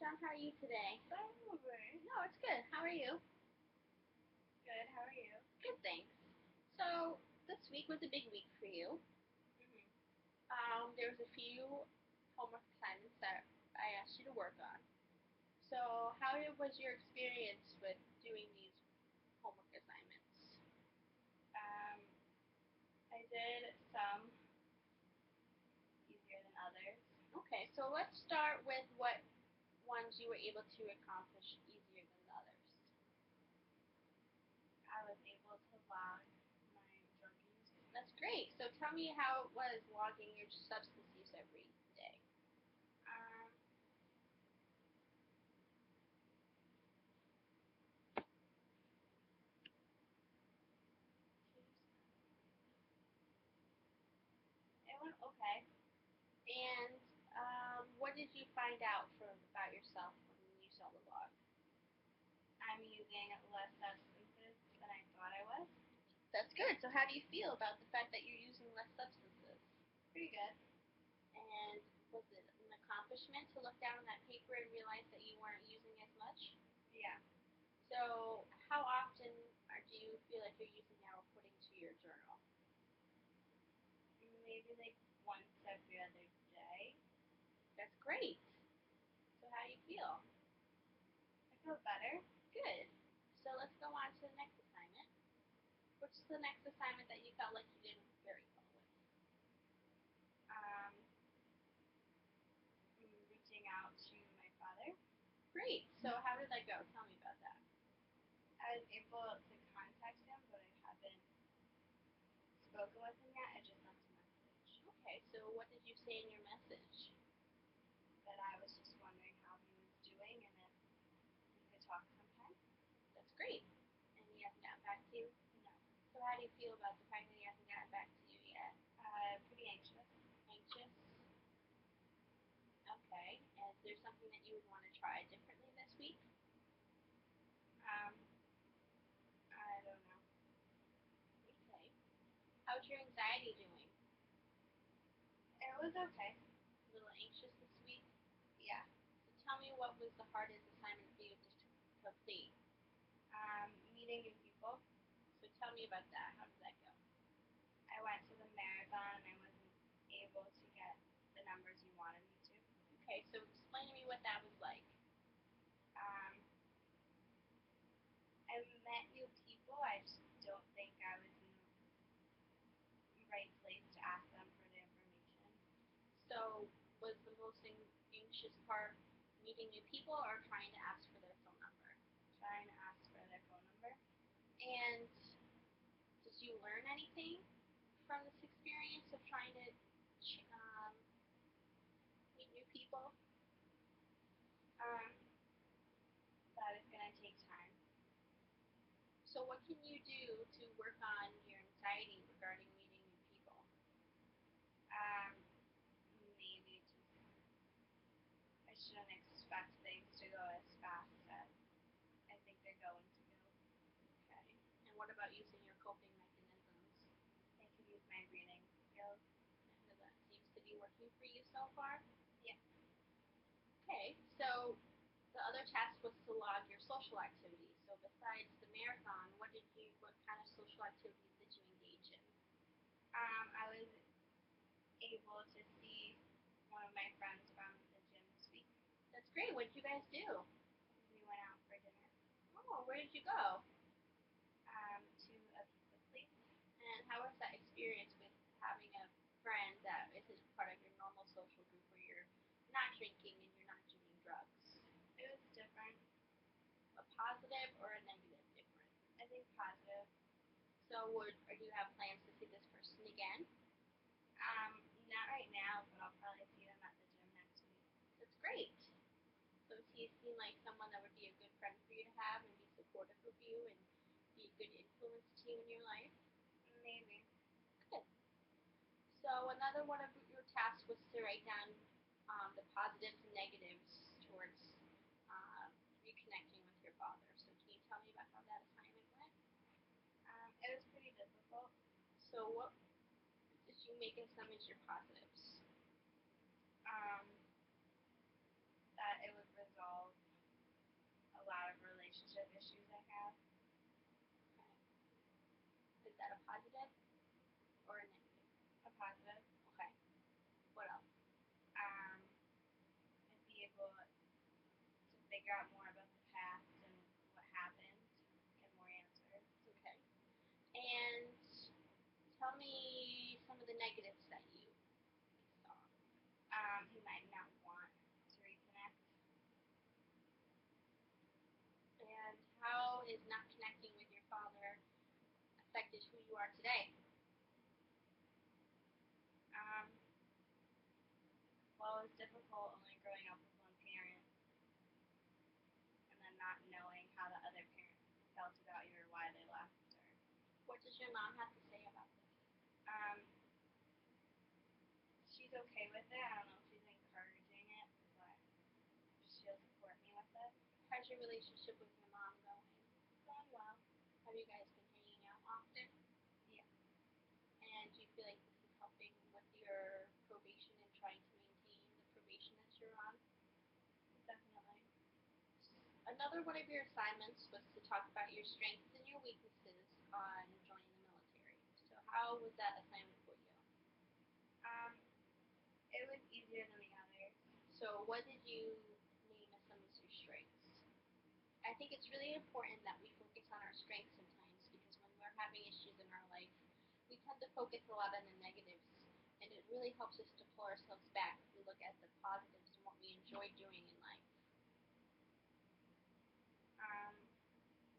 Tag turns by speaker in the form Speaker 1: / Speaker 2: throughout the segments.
Speaker 1: John. How are you today?
Speaker 2: Start over.
Speaker 1: No, it's good. How are you?
Speaker 2: Good, how are you?
Speaker 1: Good, thanks. So, this week was a big week for you. There was a few homework assignments that I asked you to work on. So, how was your experience with doing these homework assignments?
Speaker 2: I did some easier than others.
Speaker 1: Okay, so let's start with what ones you were able to accomplish easier than others.
Speaker 2: I was able to log my drug use.
Speaker 1: That's great. So tell me how it was logging your substance use every day.
Speaker 2: Um, it went okay.
Speaker 1: And what did you find out about yourself when you saw the log?
Speaker 2: I'm using less substances than I thought I was.
Speaker 1: That's good. So how do you feel about the fact that you're using less substances?
Speaker 2: Pretty good.
Speaker 1: And was it an accomplishment to look down on that paper and realize that you weren't using as much?
Speaker 2: Yeah.
Speaker 1: So how often do you feel like you're using now according to your journal?
Speaker 2: Maybe like once every other day.
Speaker 1: That's great. So how do you feel?
Speaker 2: I feel better.
Speaker 1: Good. So let's go on to the next assignment. What's the next assignment that you felt like you did very well with?
Speaker 2: Reaching out to my father.
Speaker 1: Great. So how did that go? Tell me about that.
Speaker 2: I was able to contact him, but I haven't spoken with him yet. I just left a message.
Speaker 1: Okay, so what did you say in your message?
Speaker 2: That I was just wondering how he was doing and if we could talk sometime.
Speaker 1: That's great. And he hasn't gotten back to you?
Speaker 2: No.
Speaker 1: So how do you feel about the fact that he hasn't gotten back to you yet?
Speaker 2: Pretty anxious.
Speaker 1: Anxious? Okay. And is there something that you would want to try differently this week?
Speaker 2: I don't know.
Speaker 1: Okay. How's your anxiety doing?
Speaker 2: It was okay.
Speaker 1: A little anxious this week?
Speaker 2: Yeah.
Speaker 1: So tell me what was the hardest assignment for you to complete?
Speaker 2: Meeting new people.
Speaker 1: So tell me about that. How did that go?
Speaker 2: I went to the marathon and I wasn't able to get the numbers you wanted me to.
Speaker 1: Okay, so explain to me what that was like.
Speaker 2: I met new people. I just don't think I was in the right place to ask them for the information.
Speaker 1: So was the most anxious part meeting new people or trying to ask for their phone number?
Speaker 2: Trying to ask for their phone number.
Speaker 1: And did you learn anything from this experience of trying to meet new people?
Speaker 2: That it's going to take time.
Speaker 1: So what can you do to work on your anxiety regarding meeting new people?
Speaker 2: Maybe just I shouldn't expect things to go as fast as I think they're going to go.
Speaker 1: Okay. And what about using your coping mechanisms?
Speaker 2: I could use my reading skills.
Speaker 1: And that seems to be working for you so far?
Speaker 2: Yeah.
Speaker 1: Okay, so the other task was to log your social activities. So besides the marathon, what kind of social activities did you engage in?
Speaker 2: I was able to see one of my friends from the gym this week.
Speaker 1: That's great. What did you guys do?
Speaker 2: We went out for dinner.
Speaker 1: Oh, where did you go?
Speaker 2: To a pizza place.
Speaker 1: And how was that experience with having a friend that isn't part of your normal social group where you're not drinking and you're not doing drugs?
Speaker 2: It was different.
Speaker 1: A positive or a negative difference?
Speaker 2: I think positive.
Speaker 1: So do you have plans to see this person again?
Speaker 2: Not right now, but I'll probably see them at the gym next week.
Speaker 1: That's great. So does he seem like someone that would be a good friend for you to have and be supportive of you and be a good influence to you in your life?
Speaker 2: Maybe.
Speaker 1: Good. So another one of your tasks was to write down the positives and negatives towards reconnecting with your father. So can you tell me about how that assignment went?
Speaker 2: It was pretty difficult.
Speaker 1: So what did you make as some as your positives?
Speaker 2: That it would resolve relationship issues I have.
Speaker 1: Okay. Is that a positive or a negative?
Speaker 2: A positive.
Speaker 1: Okay. What else?
Speaker 2: I'd be able to figure out more about the past and what happened, get more answers.
Speaker 1: Okay. And tell me some of the negatives that you saw.
Speaker 2: He might not want to reconnect.
Speaker 1: And how is not connecting with your father affected who you are today?
Speaker 2: Well, it was difficult only growing up with one parent and then not knowing how the other parent felt about you or why they left.
Speaker 1: What does your mom have to say about this?
Speaker 2: Um, she's okay with it. I don't know if she's encouraging it, but she'll support me with it.
Speaker 1: How's your relationship with your mom going?
Speaker 2: It's going well.
Speaker 1: Have you guys been hanging out often?
Speaker 2: Yeah.
Speaker 1: And do you feel like this is helping with your probation and trying to maintain the probation that you're on?
Speaker 2: Definitely.
Speaker 1: Another one of your assignments was to talk about your strengths and your weaknesses on joining the military. So how was that assignment for you?
Speaker 2: It was easier than the others.
Speaker 1: So what did you name as some of your strengths? I think it's really important that we focus on our strengths sometimes because when we're having issues in our life, we tend to focus a lot on the negatives, and it really helps us to pull ourselves back if we look at the positives and what we enjoy doing in life.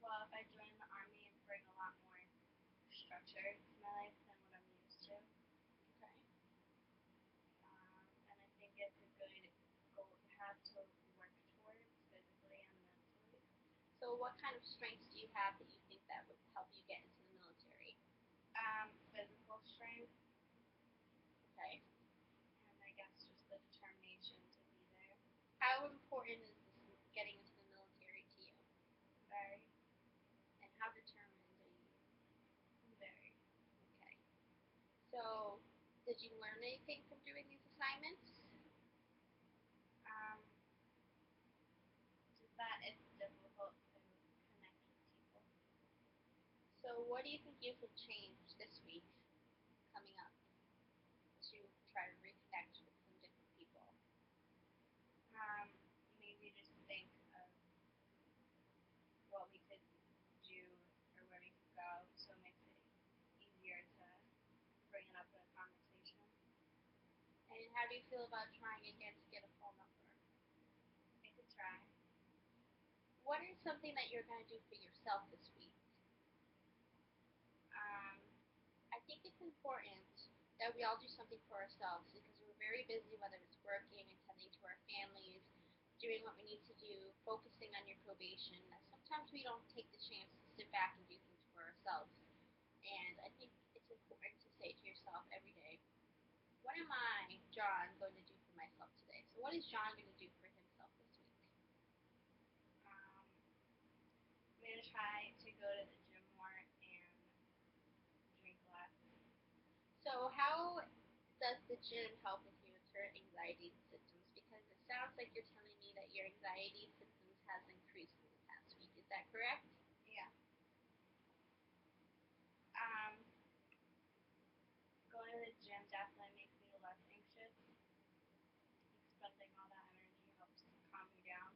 Speaker 2: Well, if I join the army, it bring a lot more structure to my life than what I'm used to.
Speaker 1: Okay.
Speaker 2: And I think it's a good goal to have to work towards physically and mentally.
Speaker 1: So what kind of strengths do you have that you think that would help you get into the military?
Speaker 2: Physical strength.
Speaker 1: Okay.
Speaker 2: And I guess just the determination to be there.
Speaker 1: How important is this getting into the military to you?
Speaker 2: Very.
Speaker 1: And how determined are you?
Speaker 2: Very.
Speaker 1: Okay. So, did you learn anything from doing these assignments?
Speaker 2: Just that it's difficult to connect with people.
Speaker 1: So, what do you think you could change this week coming up to try to reconnect with some different people?
Speaker 2: Maybe just think of what we could do or where we could go, so it makes it easier to bring it up in a conversation.
Speaker 1: And how do you feel about trying again to get a phone number?
Speaker 2: I could try.
Speaker 1: What is something that you're going to do for yourself this week? I think it's important that we all do something for ourselves because we're very busy, whether it's working and tending to our families, doing what we need to do, focusing on your probation, that sometimes we don't take the chance to sit back and do things for ourselves. And I think it's important to say to yourself every day, what am I, John, going to do for myself today? So what is John going to do for himself this week?
Speaker 2: I'm going to try to go to the gym more and drink less.
Speaker 1: So how does the gym help with your anxiety symptoms? Because it sounds like you're telling me that your anxiety symptoms has increased in the past week. Is that correct?
Speaker 2: Yeah. Going to the gym definitely makes me less anxious. Expending all that energy helps calm me down.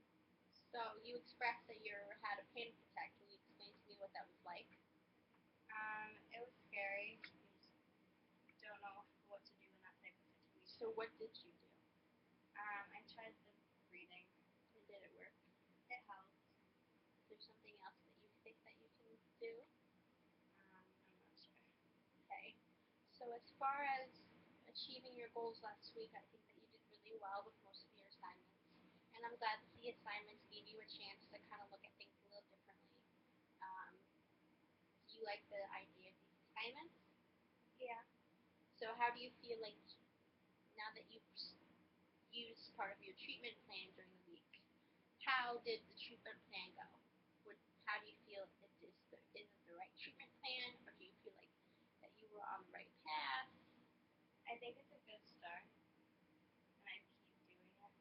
Speaker 1: So you expressed that you had a panic attack. Can you explain to me what that was like?
Speaker 2: It was scary. You don't know what to do in that type of situation.
Speaker 1: So what did you do?
Speaker 2: I tried the breathing.
Speaker 1: And did it work?
Speaker 2: It helped.
Speaker 1: Is there something else that you think that you can do?
Speaker 2: I'm not sure.
Speaker 1: Okay. So as far as achieving your goals last week, I think that you did really well with most of your assignments. And I'm glad that the assignments gave you a chance to kind of look at things a little differently. Do you like the idea of these assignments?
Speaker 2: Yeah.
Speaker 1: So how do you feel like now that you've used part of your treatment plan during the week, how did the treatment plan go? How do you feel? Is it the right treatment plan, or do you feel like that you were on the right path?
Speaker 2: I think it's a good start, and I keep doing it.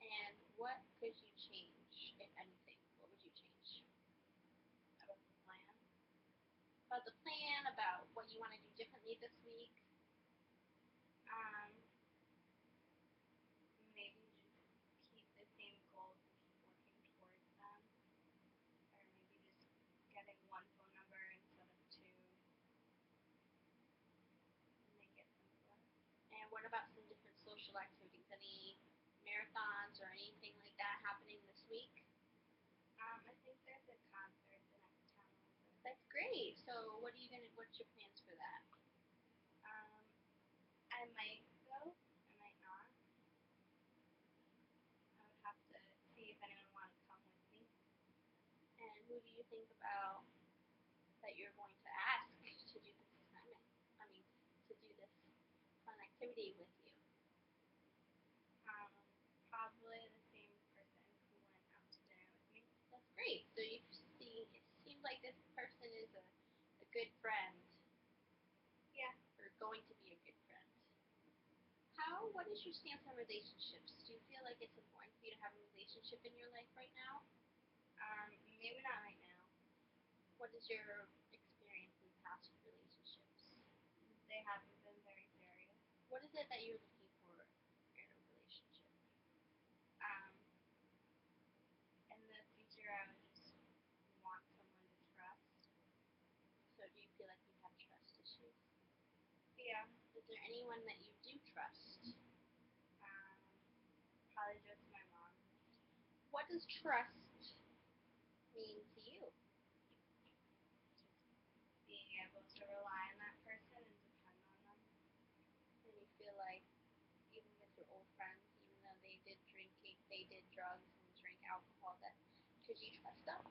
Speaker 1: And what could you change, if anything? What would you change? about the plan, about what you want to do differently this week?
Speaker 2: Um, maybe just keep the same goals and keep working towards them, or maybe just getting one phone number instead of two, and make it simpler.
Speaker 1: And what about some different social activities? Any marathons or anything like that happening this week?
Speaker 2: I think there's a concert the next town over.
Speaker 1: That's great. So what's your plans for that?
Speaker 2: Um, I might go, I might not. I would have to see if anyone want to come with me.
Speaker 1: And who do you think about that you're going to ask to do this assignment? I mean, to do this fun activity with you.
Speaker 2: Um, Probably the same person who went out to dinner with me.
Speaker 1: That's great. So you see, it seems like this person is a good friend,
Speaker 2: Yeah.
Speaker 1: or going to be a good friend. What is your stance on relationships? Do you feel like it's important for you to have a relationship in your life right now?
Speaker 2: Maybe not right now.
Speaker 1: What is your experience in past relationships?
Speaker 2: They haven't been very serious.
Speaker 1: What is it that you're looking for in a relationship?
Speaker 2: Um, in the future, I would just want someone to trust.
Speaker 1: So do you feel like you have trust issues?
Speaker 2: Yeah.
Speaker 1: Is there anyone that you do trust?
Speaker 2: Um, Probably just my mom.
Speaker 1: What does trust mean to you?
Speaker 2: Just being able to rely on that person and depend on them.
Speaker 1: And you feel like even with your old friends, even though they did drugs and drink alcohol, that could you trust them?